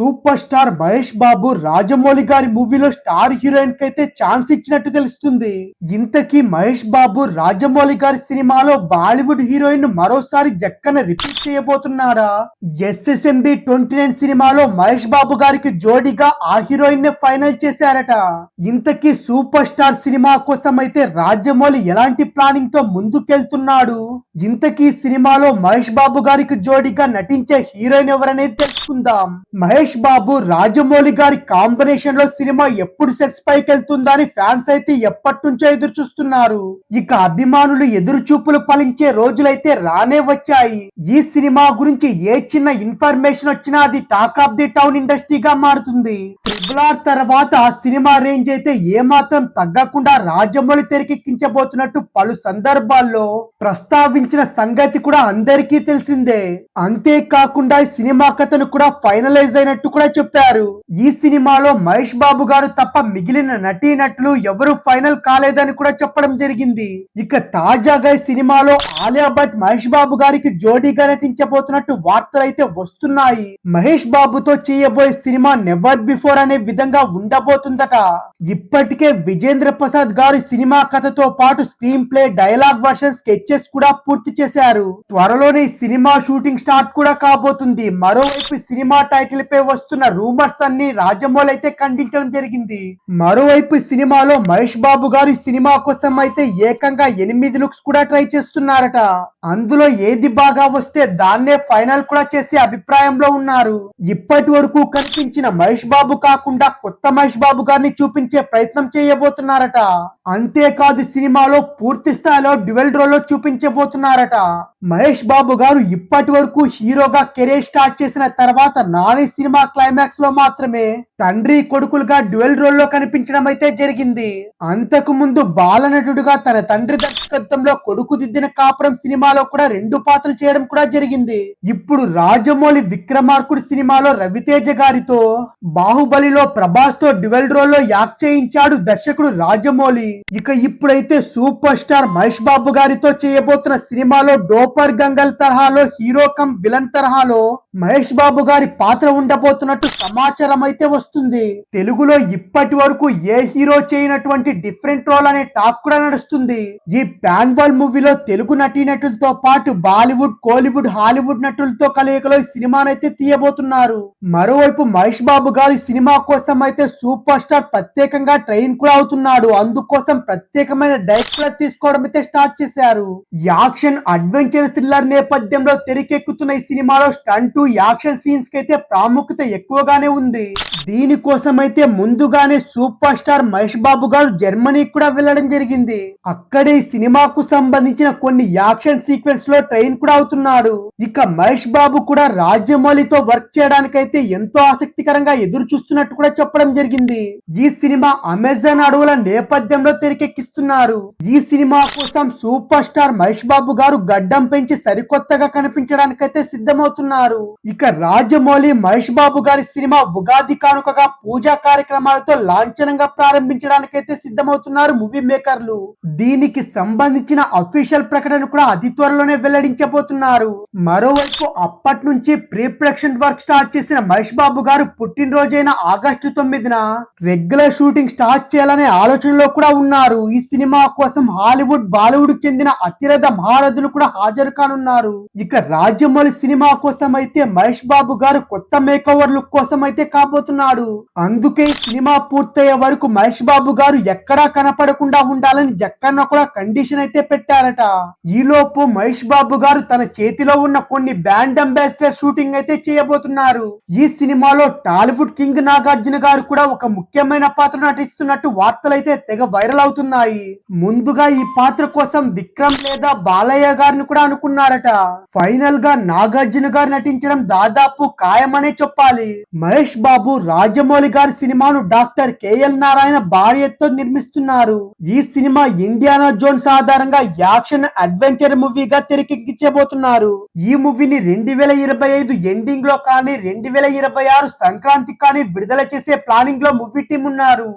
Super star Mahesh Babu Rajamouli గారి మూవీలో star heroine కి అయితే ఛాన్స్ ఇచ్చినట్టు తెలుస్తుంది. ఇంతకీ మహేష్ బాబు రాజమౌళి గారి సినిమాలో బాలీవుడ్ హీరోయిన్ మరోసారి జక్కన రిపీట్ చేయబోతున్నాడా? ఎస్ఎస్ఎంబి 29 సినిమాలో మహేష్ బాబు గారికి జోడీగా ఆ హీరోయిన్ ని ఫైనల్ చేశారట. ఇంతకీ సూపర్ స్టార్ సినిమా కోసం అయితే రాజమౌళి ఎలాంటి ప్లానింగ్ తో ముందుకెళ్తున్నాడు? ఇంతకీ సినిమాలో మహేష్ బాబు గారికి జోడీగా నటించే హీరోయిన్ ఎవరనేది తెలుసుకుందాం. మహేష్ బాబు రాజమౌళి గారి కాంబినేషన్ లో సినిమా ఎప్పుడు సెట్స్ పైకి వెళ్తుందా అని ఫ్యాన్స్ అయితే ఎప్పటి నుంచో ఎదురు చూస్తున్నారు. ఇక అభిమానులు ఎదురు చూపులు ఫలించే రోజులైతే రానే వచ్చాయి. ఈ సినిమా గురించి ఏ చిన్న ఇన్ఫర్మేషన్ వచ్చినా అది టాక్ ఆఫ్ ది టౌన్ ఇండస్ట్రీగా మారుతుంది. ట్రిపుల్ తర్వాత సినిమా రేంజ్ అయితే ఏమాత్రం తగ్గకుండా రాజమౌళి తెరకెక్కించబోతున్నట్టు పలు సందర్భాల్లో ప్రస్తావించిన సంగతి కూడా అందరికీ తెలిసిందే. అంతేకాకుండా ఈ సినిమా కథను కూడా ఫైనలైజ్ అయినట్టు కూడా చెప్పారు. ఈ సినిమాలో మహేష్ బాబు గారు తప్ప మిగిలిన నటీనటులు ఎవరు ఫైనల్ కాలేదని కూడా చెప్పడం జరిగింది. ఇక తాజాగా ఈ సినిమాలో ఆలియా భట్ మహేష్ బాబు గారికి జోడీగా నటించబోతున్నట్టు వార్తలు అయితే వస్తున్నాయి. మహేష్ బాబుతో చేయబోయే సినిమా నెవర్ బిఫోర్ అనే విధంగా ఉండబోతుందట. ఇప్పటికే విజేంద్ర ప్రసాద్ గారు సినిమా కథతో పాటు screen play, dialogue version, sketches కూడా పూర్తి చేశారు. త్వరలోనే సినిమా షూటింగ్ స్టార్ట్ కూడా కాబోతుంది. మరోవైపు సినిమా టైటిల్ పై వస్తున్న రూమర్స్ అన్ని రాజమౌళి అయితే ఖండించడం జరిగింది. మరోవైపు సినిమాలో మహేష్ బాబు గారు సినిమా కోసం అయితే ఏకంగా 8 లుక్స్ కూడా ట్రై చేస్తున్నారట. అందులో ఏది బాగా వస్తే దాన్నే ఫైనల్ కూడా చేసే అభిప్రాయంలో ఉన్నారు. ఇప్పటి వరకు కనిపించిన మహేష్ బాబు కాకుండా కొత్త మహేష్ బాబు గారిని చూపించే ప్రయత్నం చేయబోతున్నారట. అంతేకాదు సినిమాలో పూర్తి స్థాయిలో డ్యువెల్ రోల్ లో చూపించబోతున్నారట. మహేష్ బాబు గారు ఇప్పటి వరకు హీరోగా కెరీర్ స్టార్ట్ చేసిన తర్వాత నాని సినిమా క్లైమాక్స్ లో మాత్రమే తండ్రి కొడుకులుగా డ్యువెల్ రోల్ లో కనిపించడం అయితే జరిగింది. అంతకు ముందు బాలనటుడుగా తన తండ్రి దర్శకత్వంలో కొడుకు దిద్దిన కాపురం సినిమాలో కూడా 2 పాత్రలు చేయడం కూడా జరిగింది. ఇప్పుడు రాజమౌళి విక్రమార్కుడు సినిమాలో రవితేజ గారితో, బాహుబలిలో ప్రభాస్ తో డ్యువెల్ రోల్ లో యాక్ట్ చేయించాడు దర్శకుడు రాజమౌళి. ఇక ఇప్పుడైతే సూపర్ స్టార్ మహేష్ బాబు గారితో చేయబోతున్న సినిమాలో డోపర్ గంగల్ తరహాలో హీరో కమ్ విలన్ తరహాలో మహేష్ బాబు గారి పాత్ర ఉండబోతున్నట్టు సమాచారం అయితే వస్తుంది. తెలుగులో ఇప్పటి వరకు ఏ హీరో చేయనటువంటి డిఫరెంట్ రోల్ అనే టాక్ కూడా నడుస్తుంది. ఈ ప్యాన్ వరల్డ్ మూవీలో తెలుగు నటీనటులతో పాటు బాలీవుడ్, కోలీవుడ్, హాలీవుడ్ నటులతో కలయికలో ఈ సినిమానైతే తీయబోతున్నారు. మరోవైపు మహేష్ బాబు గారు సినిమా కోసం అయితే సూపర్ స్టార్ ప్రత్యేకంగా ట్రైన్ కూడా అవుతున్నాడు. అందుకోసం ప్రత్యేకమైన డైట్ కూడా తీసుకోవడం అయితే స్టార్ట్ చేశారు. యాక్షన్, అడ్వెంచర్, థ్రిల్లర్ నేపథ్యంలో తెరకెక్కుతున్న ఈ సినిమాలో స్టంట్, యాక్షన్ సీన్స్ కి అయితే ప్రాముఖ్యత ఎక్కువగానే ఉంది. దీనికోసం అయితే ముందుగానే సూపర్ స్టార్ మహేష్ బాబు గారు జర్మనీ కూడా వెళ్లడం జరిగింది. అక్కడే సినిమాకు సంబంధించిన కొన్ని యాక్షన్ సీక్వెన్స్ లో ట్రైన్ కూడా అవుతున్నాడు. ఇక మహేష్ బాబు కూడా రాజమౌళితో వర్క్ చేయడానికైతే ఎంతో ఆసక్తికరంగా ఎదురు చూస్తున్నట్టు కూడా చెప్పడం జరిగింది. ఈ సినిమా అమెజాన్ అడవుల నేపథ్యంలో తెరకెక్కిస్తున్నారు. ఈ సినిమా కోసం సూపర్ స్టార్ మహేష్ బాబు గారు గడ్డం పెంచి సరికొత్తగా కనిపించడానికైతే సిద్ధమవుతున్నారు. ఇక రాజమౌళి మహేష్ బాబు గారి సినిమా ఉగాది కానుకగా పూజా కార్యక్రమాలతో లాంఛనంగా ప్రారంభించడానికైతే సిద్ధమవుతున్నారు మూవీ మేకర్లు. దీనికి సంబంధించిన అఫీషియల్ ప్రకటన కూడా అతి త్వరలోనే వెల్లడించబోతున్నారు. మరోవైపు అప్పటి నుంచి ప్రీ ప్రొడక్షన్ వర్క్ స్టార్ట్ చేసిన మహేష్ బాబు గారు పుట్టినరోజైన ఆగస్టు 9న రెగ్యులర్ షూటింగ్ స్టార్ట్ చేయాలనే ఆలోచనలో కూడా ఉన్నారు. ఈ సినిమా కోసం హాలీవుడ్, బాలీవుడ్ కు చెందిన అతిరథ మహారథులు కూడా హాజరు కానున్నారు. ఇక రాజమౌళి సినిమా కోసం అయితే మహేష్ బాబు గారు కొత్త మేకఓవర్ లుక్ కోసం అయితే కాబోతున్నాడు. అందుకే సినిమా పూర్తయ్యే వరకు మహేష్ బాబు గారు ఎక్కడా కనపడకుండా ఉండాలని జక్కన్న కూడా కండిషన్ అయితే పెట్టారట. ఈలోపు మహేష్ బాబు గారు తన చేతిలో ఉన్న కొన్ని బ్రాండ్ అంబాసిడర్ షూటింగ్ అయితే చేయబోతున్నారు. ఈ సినిమాలో టాలీవుడ్ కింగ్ నాగార్జున గారు కూడా ఒక ముఖ్యమైన పాత్ర నటిస్తున్నట్టు వార్తలైతే తెగ వైరల్ అవుతున్నాయి. ముందుగా ఈ పాత్ర కోసం విక్రమ్ లేదా బాలయ్య గారిని కూడా అనుకున్నారట. ఫైనల్ గా నాగార్జున గారు నటించడం దాదాపు ఖాయమనే చెప్పాలి. మహేష్ బాబు రాజమౌళి గారి సినిమాను డాక్టర్ కేఎల్ నారాయణ భార్యతో నిర్మిస్తున్నారు. ఈ సినిమా ఇండియానా జోన్స్ ఆధారంగా యాక్షన్ అడ్వెంచర్ మూవీగా తెరకెక్కించబోతున్నారు. ఈ మూవీని 2025 ఎండింగ్ లో కానీ 2026 సంక్రాంతి కానీ విడుదల చేసే ప్లానింగ్ లో మూవీ టీం ఉన్నారు.